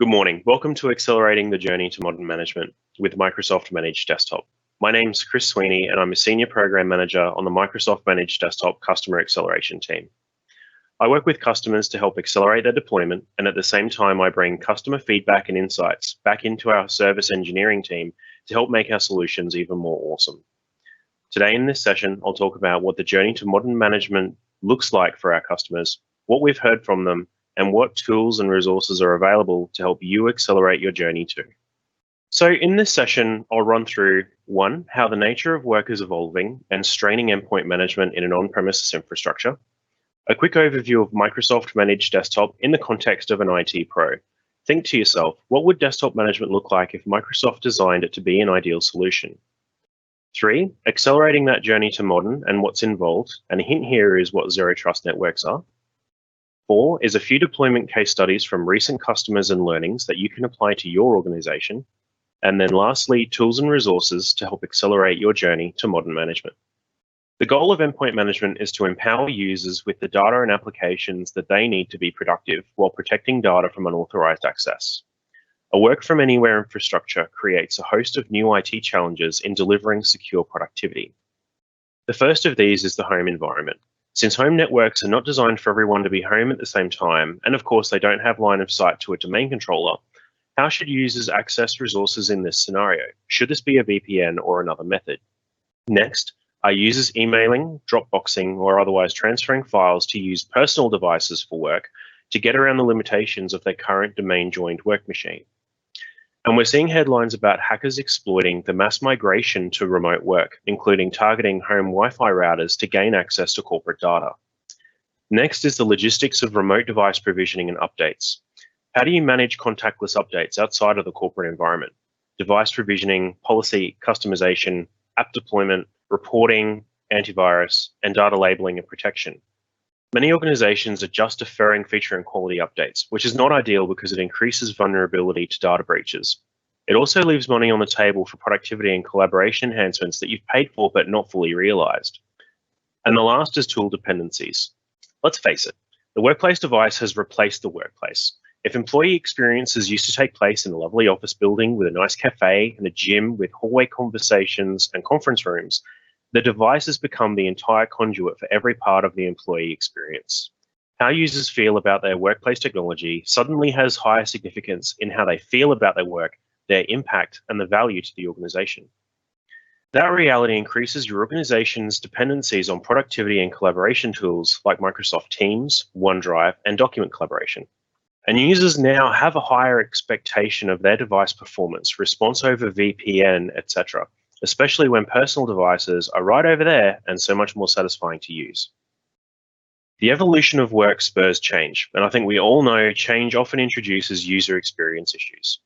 Good morning. Welcome to Accelerating the Journey to Modern Management with Microsoft Managed Desktop. My name's Chris Sweeney and I'm a Senior Program Manager on the Microsoft Managed Desktop Customer Acceleration team. I work with customers to help accelerate their deployment, and at the same time I bring customer feedback and insights back into our service engineering team to help make our solutions even more awesome. Today in this session, I'll talk about what the journey to modern management looks like for our customers, what we've heard from them, and what tools and resources are available to help you accelerate your journey too. So in this session, I'll run through 1, how the nature of work is evolving and straining endpoint management in an on-premises infrastructure, a quick overview of Microsoft Managed Desktop in the context of an IT pro. Think to yourself, what would desktop management look like if Microsoft designed it to be an ideal solution? 3, accelerating that journey to modern and what's involved, and a hint here is what zero trust networks are. 4 is a few deployment case studies from recent customers and learnings that you can apply to your organization. And then lastly, tools and resources to help accelerate your journey to modern management. The goal of endpoint management is to empower users with the data and applications that they need to be productive while protecting data from unauthorized access. A work from anywhere infrastructure creates a host of new IT challenges in delivering secure productivity. The first of these is the home environment. Since home networks are not designed for everyone to be home at the same time, and of course they don't have line of sight to a domain controller, how should users access resources in this scenario? Should this be a VPN or another method? Next, are users emailing, Dropboxing, or otherwise transferring files to use personal devices for work to get around the limitations of their current domain-joined work machine? And we're seeing headlines about hackers exploiting the mass migration to remote work, including targeting home Wi-Fi routers to gain access to corporate data. Next is the logistics of remote device provisioning and updates. How do you manage contactless updates outside of the corporate environment? Device provisioning, policy customization, app deployment, reporting, antivirus, and data labeling and protection. Many organizations are just deferring feature and quality updates, which is not ideal because it increases vulnerability to data breaches. It also leaves money on the table for productivity and collaboration enhancements that you've paid for but not fully realized. And the last is tool dependencies. Let's face it, the workplace device has replaced the workplace. If employee experiences used to take place in a lovely office building with a nice cafe and a gym with hallway conversations and conference rooms, the device has become the entire conduit for every part of the employee experience. How users feel about their workplace technology suddenly has higher significance in how they feel about their work, their impact, and the value to the organization. That reality increases your organization's dependencies on productivity and collaboration tools like Microsoft Teams, OneDrive, and document collaboration. And users now have a higher expectation of their device performance, response over VPN, etc., especially when personal devices are right over there and so much more satisfying to use. The evolution of work spurs change, and I think we all know change often introduces user experience issues.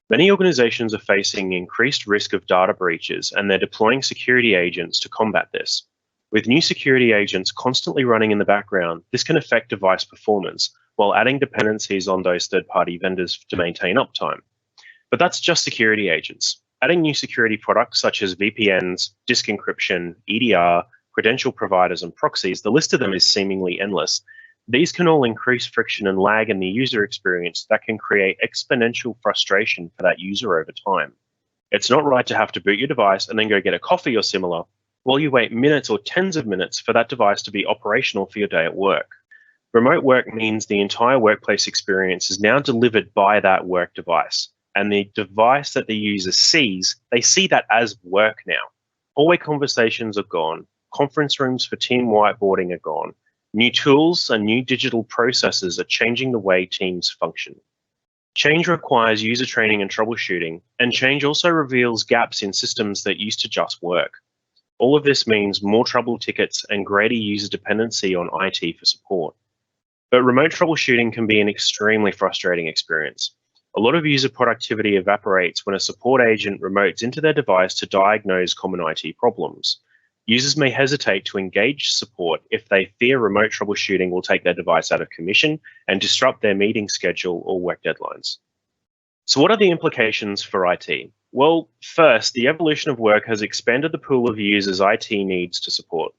Many organizations are facing increased risk of data breaches, and they're deploying security agents to combat this. With new security agents constantly running in the background, this can affect device performance while adding dependencies on those third-party vendors to maintain uptime. But that's just security agents. Adding new security products such as VPNs, disk encryption, EDR, credential providers, and proxies, the list of them is seemingly endless. These can all increase friction and lag in the user experience that can create exponential frustration for that user over time. It's not right to have to boot your device and then go get a coffee or similar while you wait minutes or tens of minutes for that device to be operational for your day at work. Remote work means the entire workplace experience is now delivered by that work device. And the device that the user sees, they see that as work now. Hallway conversations are gone. Conference rooms for team whiteboarding are gone. New tools and new digital processes are changing the way teams function. Change requires user training and troubleshooting, and change also reveals gaps in systems that used to just work. All of this means more trouble tickets and greater user dependency on IT for support. But remote troubleshooting can be an extremely frustrating experience. A lot of user productivity evaporates when a support agent remotes into their device to diagnose common IT problems. Users may hesitate to engage support if they fear remote troubleshooting will take their device out of commission and disrupt their meeting schedule or work deadlines. So what are the implications for IT? Well, first, the evolution of work has expanded the pool of users IT needs to support.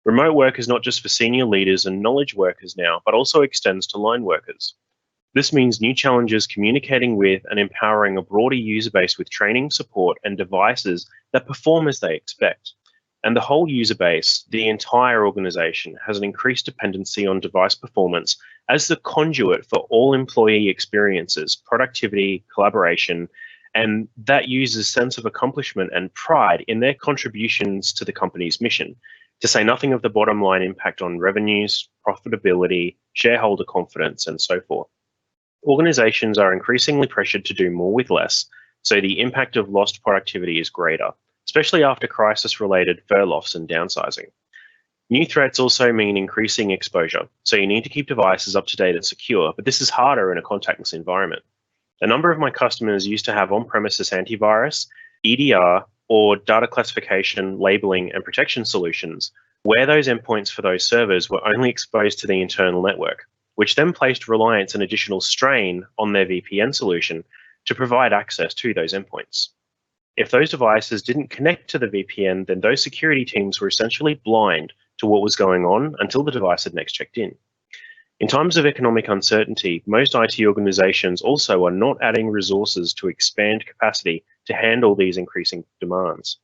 Remote work is not just for senior leaders and knowledge workers now, but also extends to line workers. This means new challenges communicating with and empowering a broader user base with training, support, and devices that perform as they expect. And the whole user base, the entire organization, has an increased dependency on device performance as the conduit for all employee experiences, productivity, collaboration, and that user's sense of accomplishment and pride in their contributions to the company's mission, to say nothing of the bottom line impact on revenues, profitability, shareholder confidence, and so forth. Organizations are increasingly pressured to do more with less, so the impact of lost productivity is greater, especially after crisis-related furloughs and downsizing. New threats also mean increasing exposure, so you need to keep devices up to date and secure, but this is harder in a contactless environment. A number of my customers used to have on-premises antivirus, EDR, or data classification, labeling, and protection solutions, where those endpoints for those servers were only exposed to the internal network, which then placed reliance and additional strain on their VPN solution to provide access to those endpoints. If those devices didn't connect to the VPN, then those security teams were essentially blind to what was going on until the device had next checked in. In times of economic uncertainty, most IT organizations also are not adding resources to expand capacity to handle these increasing demands.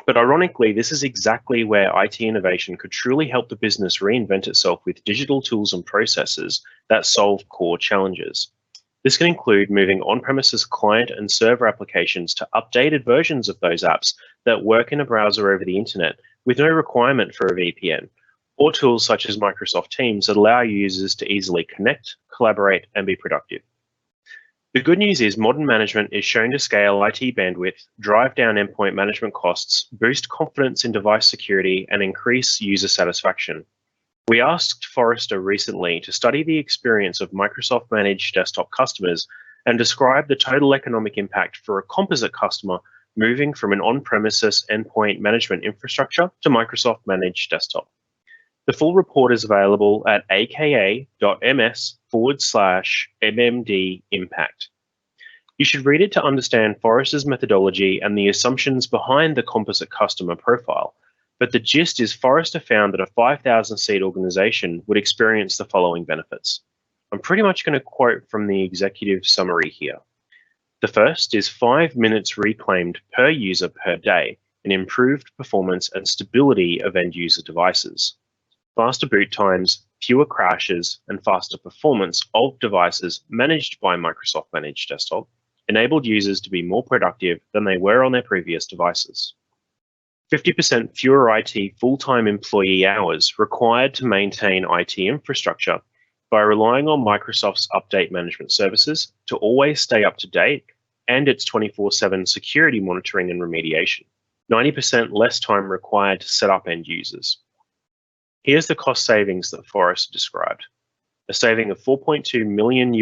But ironically, this is exactly where IT innovation could truly help the business reinvent itself with digital tools and processes that solve core challenges. This can include moving on-premises client and server applications to updated versions of those apps that work in a browser over the internet with no requirement for a VPN, or tools such as Microsoft Teams that allow users to easily connect, collaborate, and be productive. The good news is modern management is shown to scale IT bandwidth, drive down endpoint management costs, boost confidence in device security, and increase user satisfaction. We asked Forrester recently to study the experience of Microsoft Managed Desktop customers and describe the total economic impact for a composite customer moving from an on-premises endpoint management infrastructure to Microsoft Managed Desktop. The full report is available at aka.ms/mmd impact. You should read it to understand Forrester's methodology and the assumptions behind the composite customer profile. But the gist is Forrester found that a 5,000-seat organization would experience the following benefits. I'm pretty much going to quote from the executive summary here. The first is 5 minutes reclaimed per user per day and improved performance and stability of end user devices. Faster boot times, fewer crashes, and faster performance of devices managed by Microsoft Managed Desktop enabled users to be more productive than they were on their previous devices. 50% fewer IT full-time employee hours required to maintain IT infrastructure by relying on Microsoft's update management services to always stay up to date and its 24/7 security monitoring and remediation. 90% less time required to set up end users. Here's the cost savings that Forrester described. A saving of $4.2 million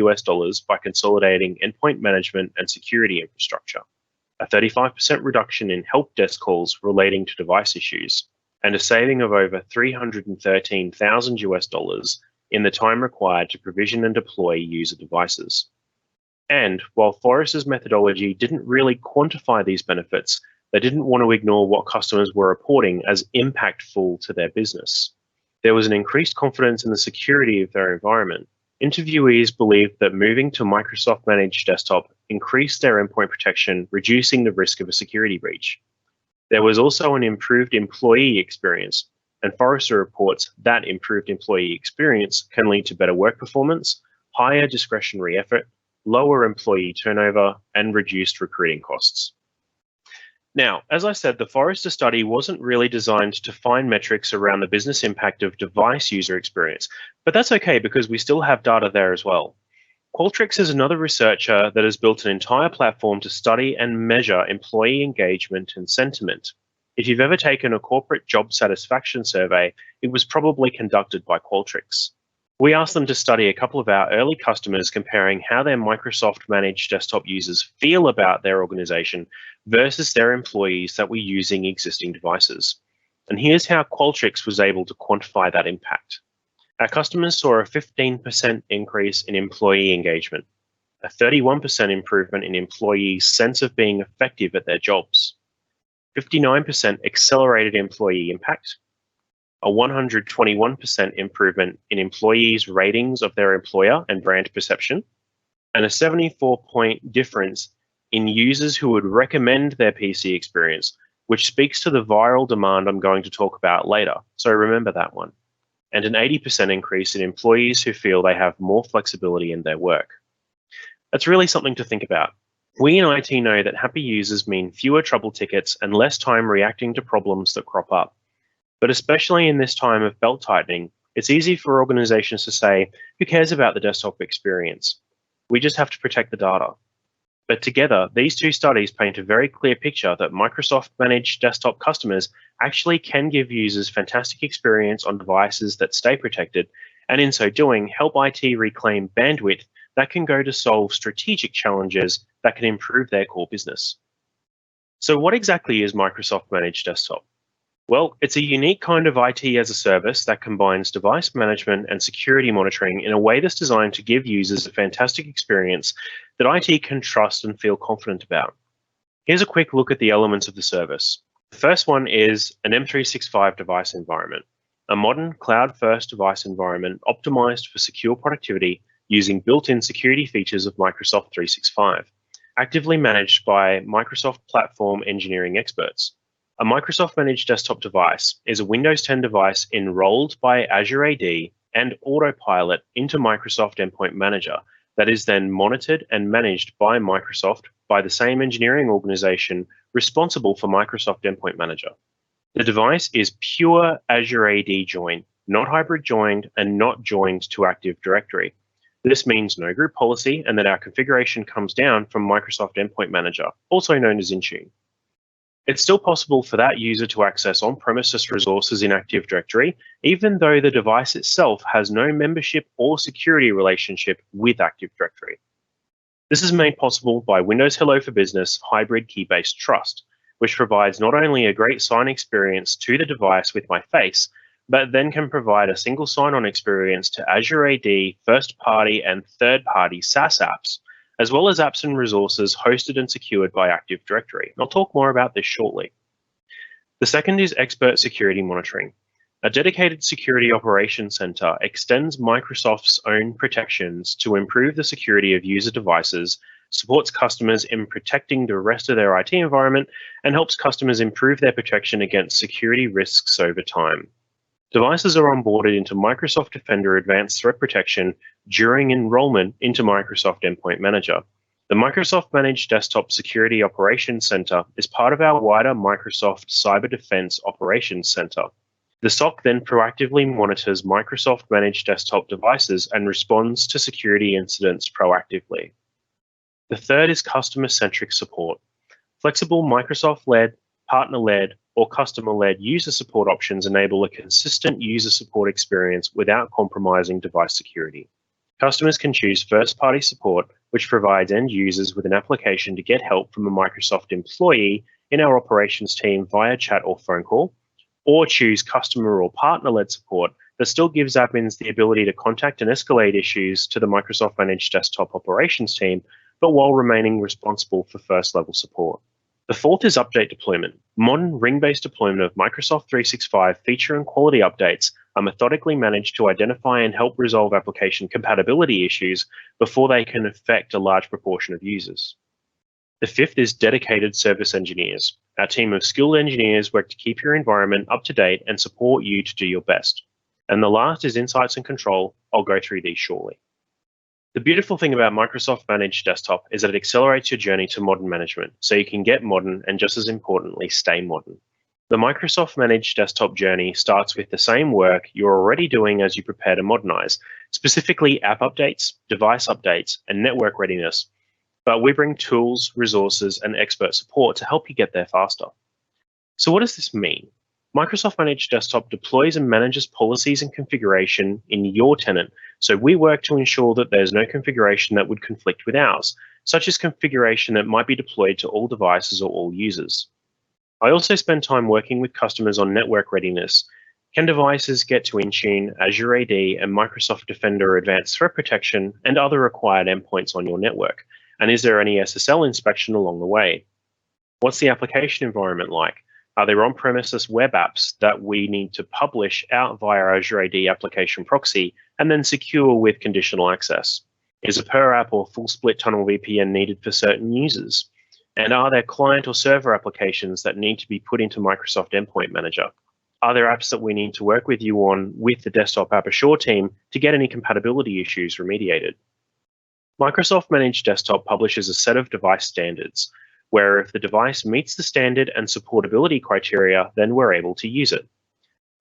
by consolidating endpoint management and security infrastructure, a 35% reduction in help desk calls relating to device issues, and a saving of over $313,000 in the time required to provision and deploy user devices. And while Forrester's methodology didn't really quantify these benefits, they didn't want to ignore what customers were reporting as impactful to their business. There was an increased confidence in the security of their environment. Interviewees believed that moving to Microsoft Managed Desktop increased their endpoint protection, reducing the risk of a security breach. There was also an improved employee experience, and Forrester reports that improved employee experience can lead to better work performance, higher discretionary effort, lower employee turnover, and reduced recruiting costs. Now, as I said, the Forrester study wasn't really designed to find metrics around the business impact of device user experience, but that's okay because we still have data there as well. Qualtrics is another researcher that has built an entire platform to study and measure employee engagement and sentiment. If you've ever taken a corporate job satisfaction survey, it was probably conducted by Qualtrics. We asked them to study a couple of our early customers comparing how their Microsoft Managed Desktop users feel about their organization versus their employees that were using existing devices. And here's how Qualtrics was able to quantify that impact. Our customers saw a 15% increase in employee engagement, a 31% improvement in employees' sense of being effective at their jobs, 59% accelerated employee impact, a 121% improvement in employees' ratings of their employer and brand perception, and a 74-point difference in users who would recommend their PC experience, which speaks to the viral demand I'm going to talk about later, so remember that one. And an 80% increase in employees who feel they have more flexibility in their work. That's really something to think about. We in IT know that happy users mean fewer trouble tickets and less time reacting to problems that crop up. But especially in this time of belt tightening, it's easy for organizations to say, who cares about the desktop experience? We just have to protect the data. But together, these two studies paint a very clear picture that Microsoft managed desktop customers actually can give users fantastic experience on devices that stay protected, and in so doing, help IT reclaim bandwidth that can go to solve strategic challenges that can improve their core business. So what exactly is Microsoft Managed Desktop? Well, it's a unique kind of IT as a service that combines device management and security monitoring in a way that's designed to give users a fantastic experience that IT can trust and feel confident about. Here's a quick look at the elements of the service. The first one is an M365 device environment, a modern cloud-first device environment optimized for secure productivity using built-in security features of Microsoft 365, actively managed by Microsoft platform engineering experts. A Microsoft Managed Desktop device is a Windows 10 device enrolled by Azure AD and Autopilot into Microsoft Endpoint Manager that is then monitored and managed by Microsoft by the same engineering organization responsible for Microsoft Endpoint Manager. The device is pure Azure AD joined, not hybrid joined, and not joined to Active Directory. This means no group policy and that our configuration comes down from Microsoft Endpoint Manager, also known as Intune. It's still possible for that user to access on-premises resources in Active Directory, even though the device itself has no membership or security relationship with Active Directory. This is made possible by Windows Hello for Business hybrid key-based trust, which provides not only a great sign experience to the device with my face, but then can provide a single sign-on experience to Azure AD, first-party and third-party SaaS apps, as well as apps and resources hosted and secured by Active Directory. I'll talk more about this shortly. The second is expert security monitoring. A dedicated security operations center extends Microsoft's own protections to improve the security of user devices, supports customers in protecting the rest of their IT environment, and helps customers improve their protection against security risks over time. Devices are onboarded into Microsoft Defender Advanced Threat Protection during enrollment into Microsoft Endpoint Manager. The Microsoft Managed Desktop Security Operations Center is part of our wider Microsoft Cyber Defense Operations Center. The SOC then proactively monitors Microsoft Managed Desktop devices and responds to security incidents proactively. The third is customer-centric support. Flexible Microsoft-led, partner-led, or customer-led user support options enable a consistent user support experience without compromising device security. Customers can choose first-party support, which provides end users with an application to get help from a Microsoft employee in our operations team via chat or phone call, or choose customer or partner-led support that still gives admins the ability to contact and escalate issues to the Microsoft Managed Desktop operations team, but while remaining responsible for first-level support. The fourth is update deployment. Modern ring-based deployment of Microsoft 365 feature and quality updates are methodically managed to identify and help resolve application compatibility issues before they can affect a large proportion of users. The fifth is dedicated service engineers. Our team of skilled engineers work to keep your environment up to date and support you to do your best. And the last is insights and control. I'll go through these shortly. The beautiful thing about Microsoft Managed Desktop is that it accelerates your journey to modern management, so you can get modern and just as importantly, stay modern. The Microsoft Managed Desktop journey starts with the same work you're already doing as you prepare to modernize, specifically app updates, device updates, and network readiness. But we bring tools, resources, and expert support to help you get there faster. So what does this mean? Microsoft Managed Desktop deploys and manages policies and configuration in your tenant, so we work to ensure that there's no configuration that would conflict with ours, such as configuration that might be deployed to all devices or all users. I also spend time working with customers on network readiness. Can devices get to Intune, Azure AD, and Microsoft Defender Advanced Threat Protection and other required endpoints on your network? And is there any SSL inspection along the way? What's the application environment like? Are there on-premises web apps that we need to publish out via Azure AD application proxy and then secure with conditional access? Is a per app or full split tunnel VPN needed for certain users? And are there client or server applications that need to be put into Microsoft Endpoint Manager? Are there apps that we need to work with you on with the Desktop App Assure team to get any compatibility issues remediated? Microsoft Managed Desktop publishes a set of device standards, where if the device meets the standard and supportability criteria, then we're able to use it.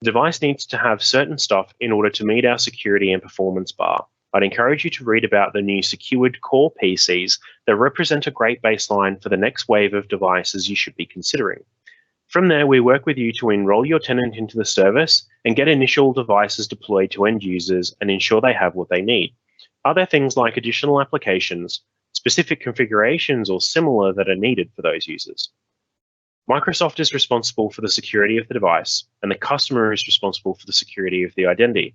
The device needs to have certain stuff in order to meet our security and performance bar. I'd encourage you to read about the new secured core PCs that represent a great baseline for the next wave of devices you should be considering. From there, we work with you to enroll your tenant into the service and get initial devices deployed to end users and ensure they have what they need. Are there things like additional applications, specific configurations, or similar that are needed for those users? Microsoft is responsible for the security of the device, and the customer is responsible for the security of the identity.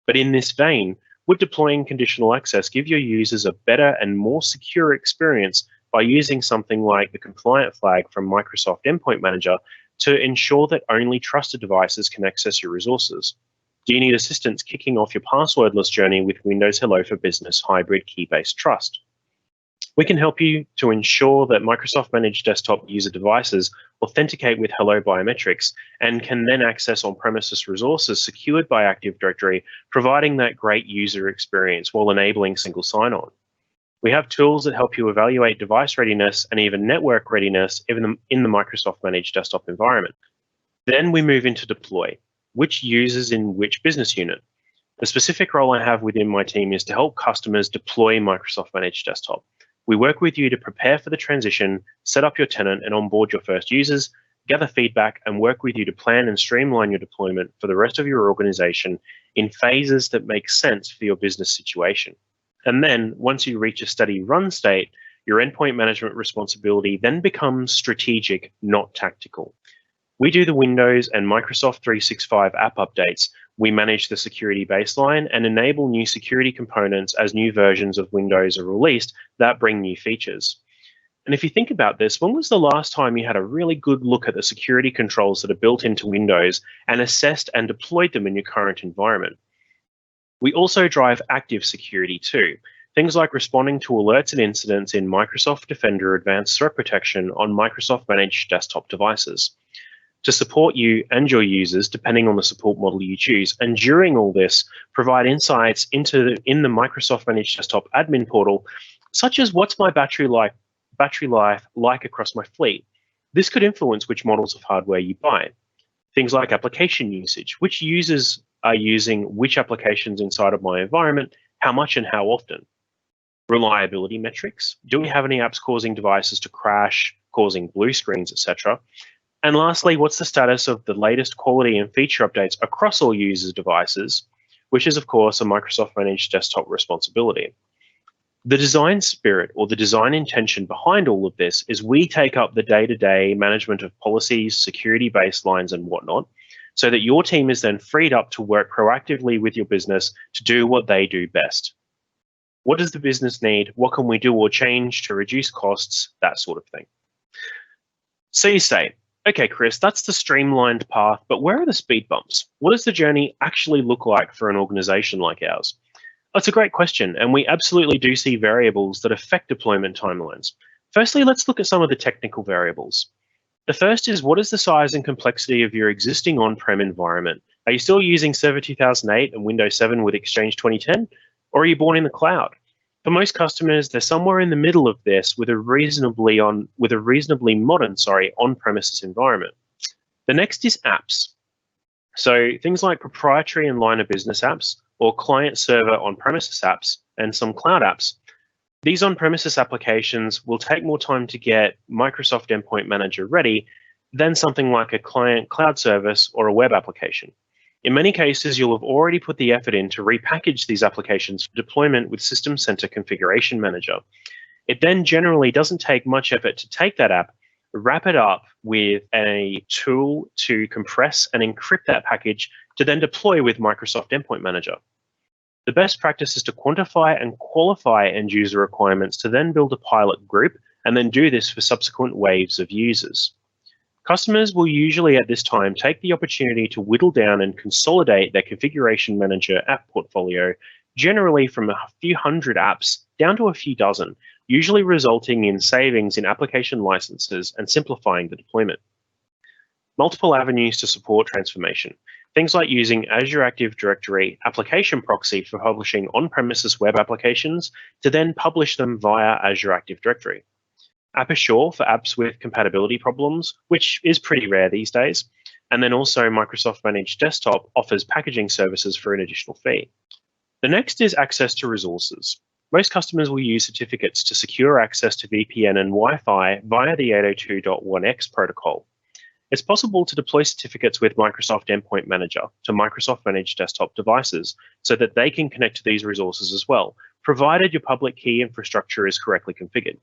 But in this vein, would deploying conditional access give your users a better and more secure experience by using something like the compliant flag from Microsoft Endpoint Manager to ensure that only trusted devices can access your resources? Do you need assistance kicking off your passwordless journey with Windows Hello for Business hybrid key-based trust? We can help you to ensure that Microsoft Managed Desktop user devices authenticate with Hello biometrics and can then access on-premises resources secured by Active Directory, providing that great user experience while enabling single sign-on. We have tools that help you evaluate device readiness and even network readiness even in the Microsoft Managed Desktop environment. Then we move into deploy. Which users in which business unit? The specific role I have within my team is to help customers deploy Microsoft Managed Desktop. We work with you to prepare for the transition, set up your tenant and onboard your first users, gather feedback, and work with you to plan and streamline your deployment for the rest of your organization in phases that make sense for your business situation. And then, once you reach a steady run state, your endpoint management responsibility then becomes strategic, not tactical. We do the Windows and Microsoft 365 app updates. We manage the security baseline and enable new security components as new versions of Windows are released that bring new features. And if you think about this, when was the last time you had a really good look at the security controls that are built into Windows and assessed and deployed them in your current environment? We also drive active security too. Things like responding to alerts and incidents in Microsoft Defender Advanced Threat Protection on Microsoft Managed Desktop devices. To support you and your users, depending on the support model you choose. And during all this, provide insights in the Microsoft Managed Desktop admin portal, such as what's my battery life like across my fleet. This could influence which models of hardware you buy. Things like application usage, which users are using which applications inside of my environment, how much and how often. Reliability metrics, do we have any apps causing devices to crash, causing blue screens, etc.? And lastly, what's the status of the latest quality and feature updates across all users' devices, which is, of course, a Microsoft Managed Desktop responsibility. The design spirit or the design intention behind all of this is we take up the day-to-day management of policies, security baselines, and whatnot, so that your team is then freed up to work proactively with your business to do what they do best. What does the business need? What can we do or change to reduce costs? That sort of thing. So you say, okay, Chris, that's the streamlined path, but where are the speed bumps? What does the journey actually look like for an organization like ours? That's a great question, and we absolutely do see variables that affect deployment timelines. Firstly, let's look at some of the technical variables. The first is, what is the size and complexity of your existing on-prem environment? Are you still using Server 2008 and Windows 7 with Exchange 2010, or are you born in the cloud? For most customers, they're somewhere in the middle of this with a reasonably modern on-premises environment. The next is apps. So things like proprietary and line of business apps, or client-server on-premises apps, and some cloud apps. These on-premises applications will take more time to get Microsoft Endpoint Manager ready than something like a client cloud service or a web application. In many cases, you'll have already put the effort in to repackage these applications for deployment with System Center Configuration Manager. It then generally doesn't take much effort to take that app, wrap it up with a tool to compress and encrypt that package to then deploy with Microsoft Endpoint Manager. The best practice is to quantify and qualify end user requirements to then build a pilot group and then do this for subsequent waves of users. Customers will usually at this time take the opportunity to whittle down and consolidate their configuration manager app portfolio generally from a few hundred apps down to a few dozen, usually resulting in savings in application licenses and simplifying the deployment. Multiple avenues to support transformation. Things like using Azure Active Directory application proxy for publishing on-premises web applications to then publish them via Azure Active Directory. App Assure for apps with compatibility problems, which is pretty rare these days. And then also Microsoft Managed Desktop offers packaging services for an additional fee. The next is access to resources. Most customers will use certificates to secure access to VPN and Wi-Fi via the 802.1x protocol. It's possible to deploy certificates with Microsoft Endpoint Manager to Microsoft Managed Desktop devices so that they can connect to these resources as well, provided your public key infrastructure is correctly configured.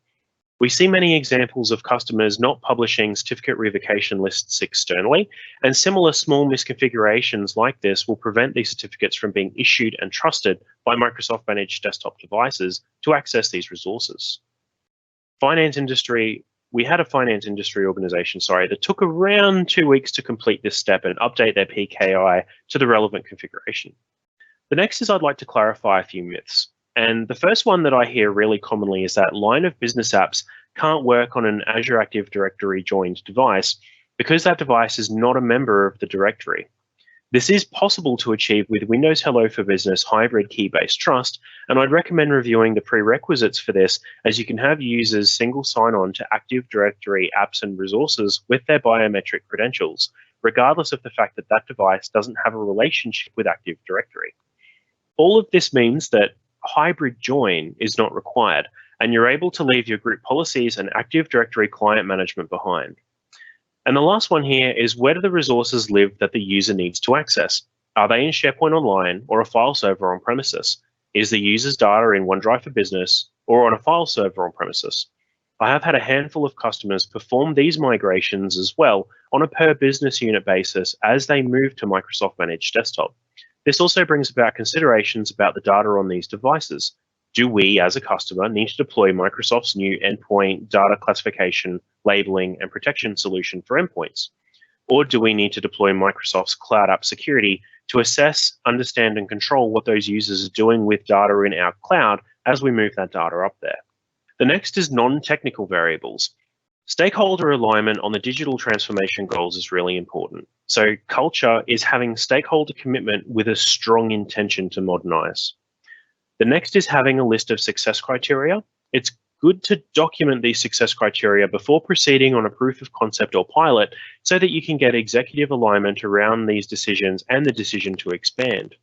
We see many examples of customers not publishing certificate revocation lists externally, and similar small misconfigurations like this will prevent these certificates from being issued and trusted by Microsoft Managed Desktop devices to access these resources. We had a finance industry organization, that took around 2 weeks to complete this step and update their PKI to the relevant configuration. The next is I'd like to clarify a few myths. And the first one that I hear really commonly is that line of business apps can't work on an Azure Active Directory joined device because that device is not a member of the directory. This is possible to achieve with Windows Hello for Business hybrid key-based trust, and I'd recommend reviewing the prerequisites for this, as you can have users single sign-on to Active Directory apps and resources with their biometric credentials, regardless of the fact that that device doesn't have a relationship with Active Directory. All of this means that hybrid join is not required, and you're able to leave your group policies and Active Directory client management behind. And the last one here is, where do the resources live that the user needs to access? Are they in SharePoint Online or a file server on premises? Is the user's data in OneDrive for Business or on a file server on premises? I have had a handful of customers perform these migrations as well on a per business unit basis as they move to Microsoft Managed Desktop. This also brings about considerations about the data on these devices. Do we, as a customer, need to deploy Microsoft's new Endpoint data classification, labeling, and protection solution for endpoints? Or do we need to deploy Microsoft's Cloud App Security to assess, understand, and control what those users are doing with data in our cloud as we move that data up there? The next is non-technical variables. Stakeholder alignment on the digital transformation goals is really important. So culture is having stakeholder commitment with a strong intention to modernize. The next is having a list of success criteria. It's good to document these success criteria before proceeding on a proof of concept or pilot so that you can get executive alignment around these decisions and the decision to expand.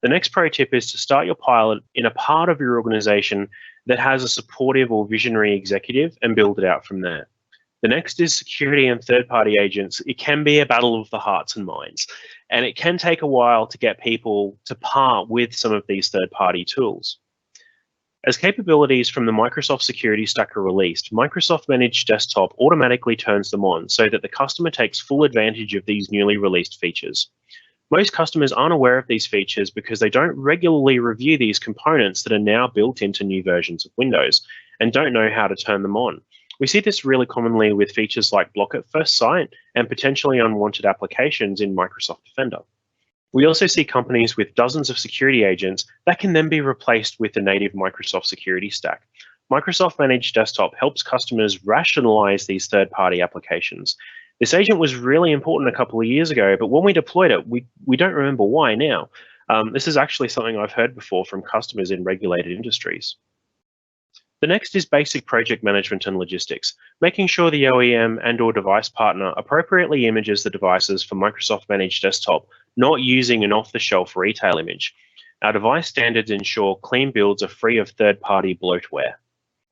The next pro tip is to start your pilot in a part of your organization that has a supportive or visionary executive and build it out from there. The next is security and third-party agents. It can be a battle of the hearts and minds, and it can take a while to get people to part with some of these third-party tools. As capabilities from the Microsoft Security Stack are released, Microsoft Managed Desktop automatically turns them on so that the customer takes full advantage of these newly released features. Most customers aren't aware of these features because they don't regularly review these components that are now built into new versions of Windows and don't know how to turn them on. We see this really commonly with features like block at first sight and potentially unwanted applications in Microsoft Defender. We also see companies with dozens of security agents that can then be replaced with the native Microsoft Security Stack. Microsoft Managed Desktop helps customers rationalize these third-party applications. This agent was really important a couple of years ago, but when we deployed it, we don't remember why now. This is actually something I've heard before from customers in regulated industries. The next is basic project management and logistics, making sure the OEM and/or device partner appropriately images the devices for Microsoft Managed Desktop, not using an off-the-shelf retail image. Our device standards ensure clean builds are free of third-party bloatware.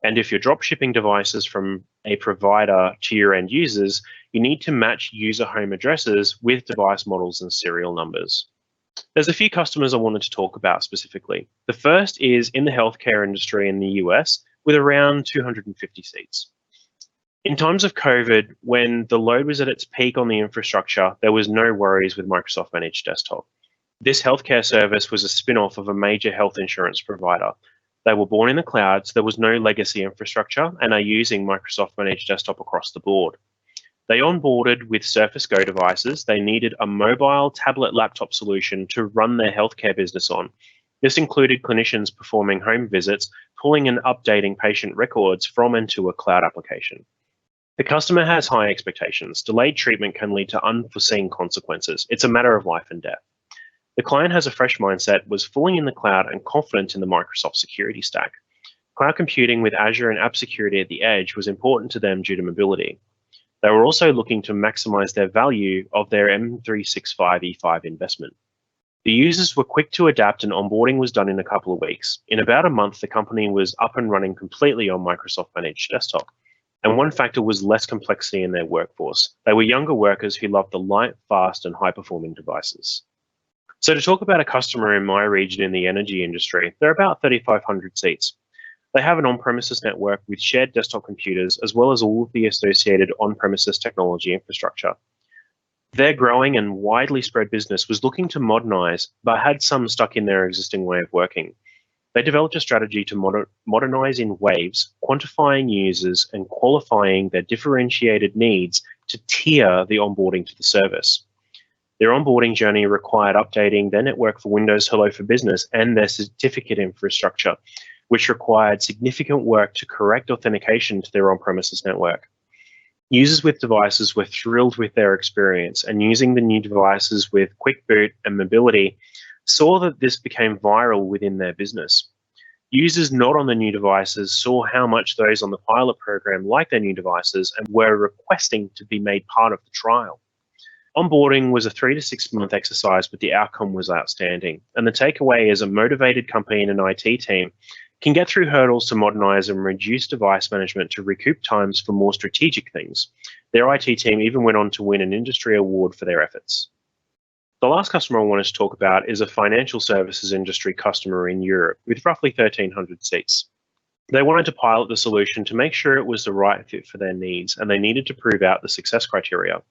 And if you're dropshipping devices from a provider to your end users, you need to match user home addresses with device models and serial numbers. There's a few customers I wanted to talk about specifically. The first is in the healthcare industry in the US, with around 250 seats. In times of COVID, when the load was at its peak on the infrastructure, there was no worries with Microsoft Managed Desktop. This healthcare service was a spin-off of a major health insurance provider. They were born in the cloud, so there was no legacy infrastructure, and are using Microsoft Managed Desktop across the board. They onboarded with Surface Go devices. They needed a mobile tablet laptop solution to run their healthcare business on. This included clinicians performing home visits, pulling and updating patient records from and to a cloud application. The customer has high expectations. Delayed treatment can lead to unforeseen consequences. It's a matter of life and death. The client has a fresh mindset, was fully in the cloud and confident in the Microsoft security stack. Cloud computing with Azure and app security at the edge was important to them due to mobility. They were also looking to maximize their value of their M365E5 investment. The users were quick to adapt and onboarding was done in a couple of weeks. In about a month, the company was up and running completely on Microsoft Managed Desktop. And one factor was less complexity in their workforce. They were younger workers who loved the light, fast, and high-performing devices. So to talk about a customer in my region in the energy industry, there are about 3,500 seats. They have an on-premises network with shared desktop computers, as well as all of the associated on-premises technology infrastructure. Their growing and widely spread business was looking to modernize, but had some stuck in their existing way of working. They developed a strategy to modernize in waves, quantifying users and qualifying their differentiated needs to tier the onboarding to the service. Their onboarding journey required updating their network for Windows Hello for Business and their certificate infrastructure, which required significant work to correct authentication to their on-premises network. Users with devices were thrilled with their experience, and using the new devices with quick boot and mobility saw that this became viral within their business. Users not on the new devices saw how much those on the pilot program liked their new devices and were requesting to be made part of the trial. Onboarding was a 3 to 6 month exercise, but the outcome was outstanding. And the takeaway is a motivated company and an IT team can get through hurdles to modernize and reduce device management to recoup times for more strategic things. Their IT team even went on to win an industry award for their efforts. The last customer I wanted to talk about is a financial services industry customer in Europe with roughly 1,300 seats. They wanted to pilot the solution to make sure it was the right fit for their needs, and they needed to prove out the success criteria.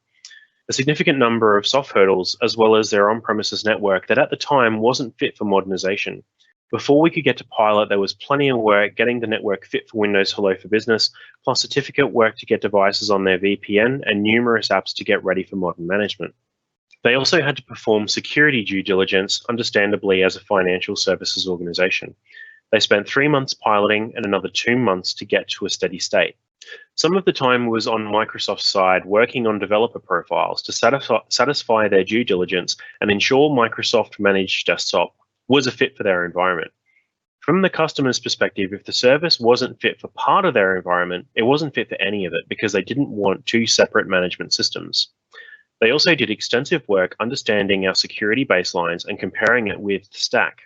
A significant number of soft hurdles, as well as their on-premises network that at the time wasn't fit for modernization. Before we could get to pilot, there was plenty of work getting the network fit for Windows Hello for Business, plus certificate work to get devices on their VPN and numerous apps to get ready for modern management. They also had to perform security due diligence, understandably, as a financial services organization. They spent 3 months piloting and another 2 months to get to a steady state. Some of the time was on Microsoft's side working on developer profiles to satisfy their due diligence and ensure Microsoft Managed Desktop was a fit for their environment. From the customer's perspective, if the service wasn't fit for part of their environment, it wasn't fit for any of it because they didn't want 2 separate management systems. They also did extensive work understanding our security baselines and comparing it with the stack.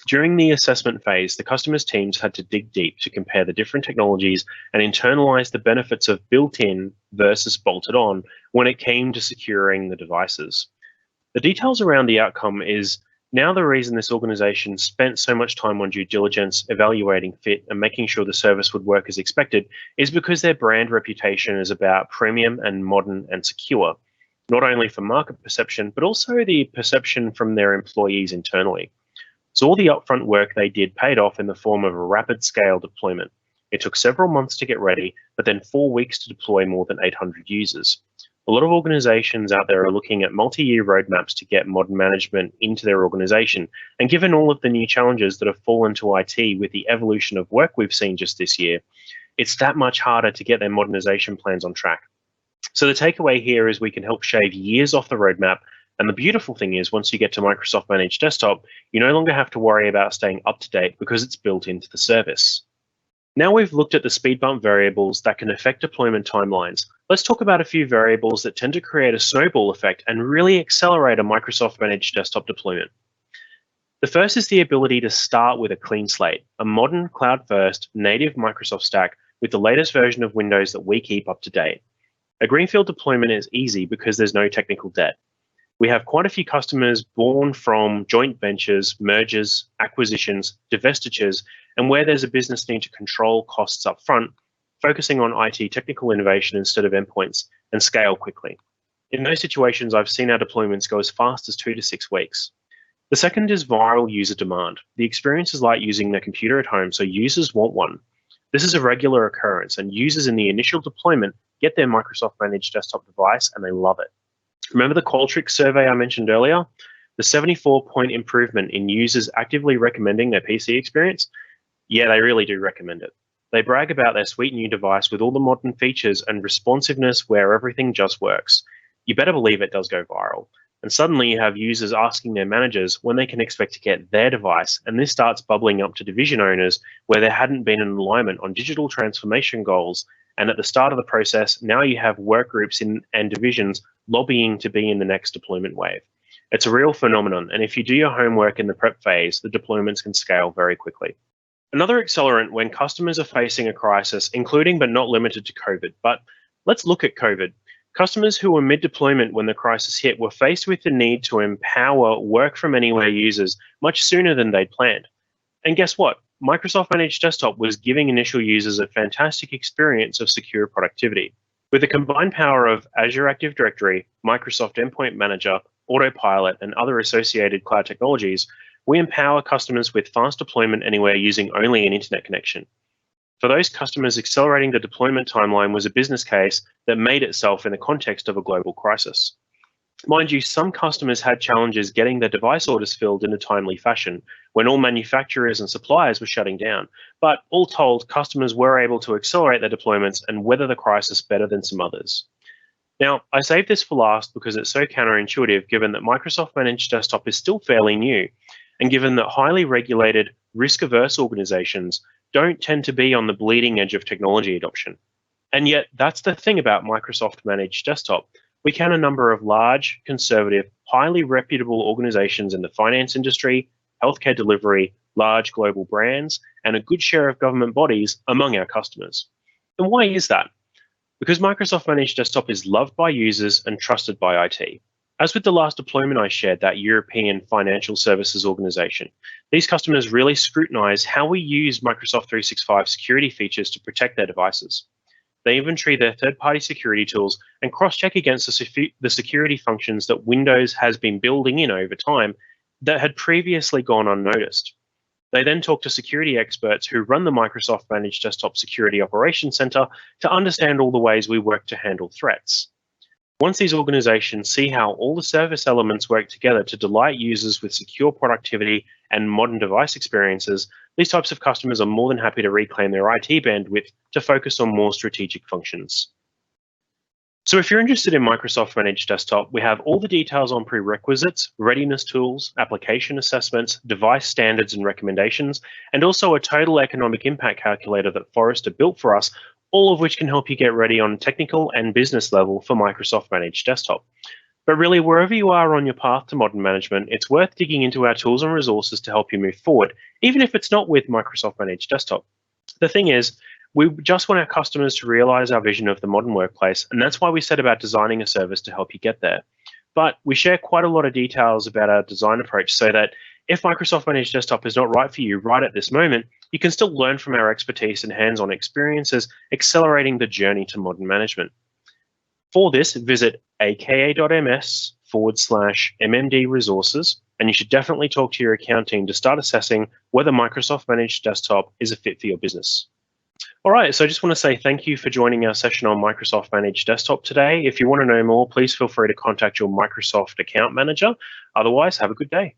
During the assessment phase, the customer's teams had to dig deep to compare the different technologies and internalize the benefits of built-in versus bolted-on when it came to securing the devices. The details around the outcome is now the reason this organization spent so much time on due diligence, evaluating fit, and making sure the service would work as expected is because their brand reputation is about premium and modern and secure, not only for market perception, but also the perception from their employees internally. So all the upfront work they did paid off in the form of a rapid scale deployment. It took several months to get ready, but then 4 weeks to deploy more than 800 users. A lot of organizations out there are looking at multi-year roadmaps to get modern management into their organization. And given all of the new challenges that have fallen to IT with the evolution of work we've seen just this year, it's that much harder to get their modernization plans on track. So the takeaway here is we can help shave years off the roadmap. And the beautiful thing is once you get to Microsoft Managed Desktop, you no longer have to worry about staying up to date because it's built into the service. Now we've looked at the speed bump variables that can affect deployment timelines. Let's talk about a few variables that tend to create a snowball effect and really accelerate a Microsoft Managed Desktop deployment. The first is the ability to start with a clean slate, a modern cloud-first native Microsoft stack with the latest version of Windows that we keep up to date. A greenfield deployment is easy because there's no technical debt. We have quite a few customers born from joint ventures, mergers, acquisitions, divestitures, and where there's a business need to control costs up front, focusing on IT technical innovation instead of endpoints, and scale quickly. In those situations, I've seen our deployments go as fast as 2 to 6 weeks. The second is viral user demand. The experience is like using their computer at home, so users want one. This is a regular occurrence, and users in the initial deployment get their Microsoft Managed Desktop device, and they love it. Remember the Qualtrics survey I mentioned earlier? The 74-point improvement in users actively recommending their PC experience? Yeah, they really do recommend it. They brag about their sweet new device with all the modern features and responsiveness where everything just works. You better believe it does go viral. And suddenly you have users asking their managers when they can expect to get their device, and this starts bubbling up to division owners where there hadn't been an alignment on digital transformation goals. And at the start of the process, now you have work groups and divisions lobbying to be in the next deployment wave. It's a real phenomenon, and if you do your homework in the prep phase, the deployments can scale very quickly. Another accelerant when customers are facing a crisis, including but not limited to COVID. But let's look at COVID. Customers who were mid-deployment when the crisis hit were faced with the need to empower work from anywhere users much sooner than they'd planned. And guess what? Microsoft Managed Desktop was giving initial users a fantastic experience of secure productivity. With the combined power of Azure Active Directory, Microsoft Endpoint Manager, Autopilot, and other associated cloud technologies, we empower customers with fast deployment anywhere using only an internet connection. For those customers, accelerating the deployment timeline was a business case that made itself in the context of a global crisis. Mind you, some customers had challenges getting their device orders filled in a timely fashion when all manufacturers and suppliers were shutting down. But all told, customers were able to accelerate their deployments and weather the crisis better than some others. Now, I saved this for last because it's so counterintuitive given that Microsoft Managed Desktop is still fairly new, and given that highly regulated, risk-averse organizations don't tend to be on the bleeding edge of technology adoption. And yet, that's the thing about Microsoft Managed Desktop. We count a number of large, conservative, highly reputable organizations in the finance industry, healthcare delivery, large global brands, and a good share of government bodies among our customers. And why is that? Because Microsoft Managed Desktop is loved by users and trusted by IT. As with the last deployment I shared, that European financial services organization, these customers really scrutinize how we use Microsoft 365 security features to protect their devices. They inventory their third-party security tools and cross-check against the security functions that Windows has been building in over time that had previously gone unnoticed. They then talk to security experts who run the Microsoft Managed Desktop Security Operations Center to understand all the ways we work to handle threats. Once these organizations see how all the service elements work together to delight users with secure productivity and modern device experiences, these types of customers are more than happy to reclaim their IT bandwidth to focus on more strategic functions. So if you're interested in Microsoft Managed Desktop, we have all the details on prerequisites, readiness tools, application assessments, device standards and recommendations, and also a total economic impact calculator that Forrester built for us, all of which can help you get ready on technical and business level for Microsoft Managed Desktop. But really, wherever you are on your path to modern management, it's worth digging into our tools and resources to help you move forward, even if it's not with Microsoft Managed Desktop. The thing is, we just want our customers to realize our vision of the modern workplace, and that's why we set about designing a service to help you get there. But we share quite a lot of details about our design approach so that if Microsoft Managed Desktop is not right for you right at this moment, you can still learn from our expertise and hands-on experiences, accelerating the journey to modern management. For this, visit aka.ms/MMD resources, and you should definitely talk to your account team to start assessing whether Microsoft Managed Desktop is a fit for your business. All right, so I just want to say thank you for joining our session on Microsoft Managed Desktop today. If you want to know more, please feel free to contact your Microsoft account manager. Otherwise, have a good day.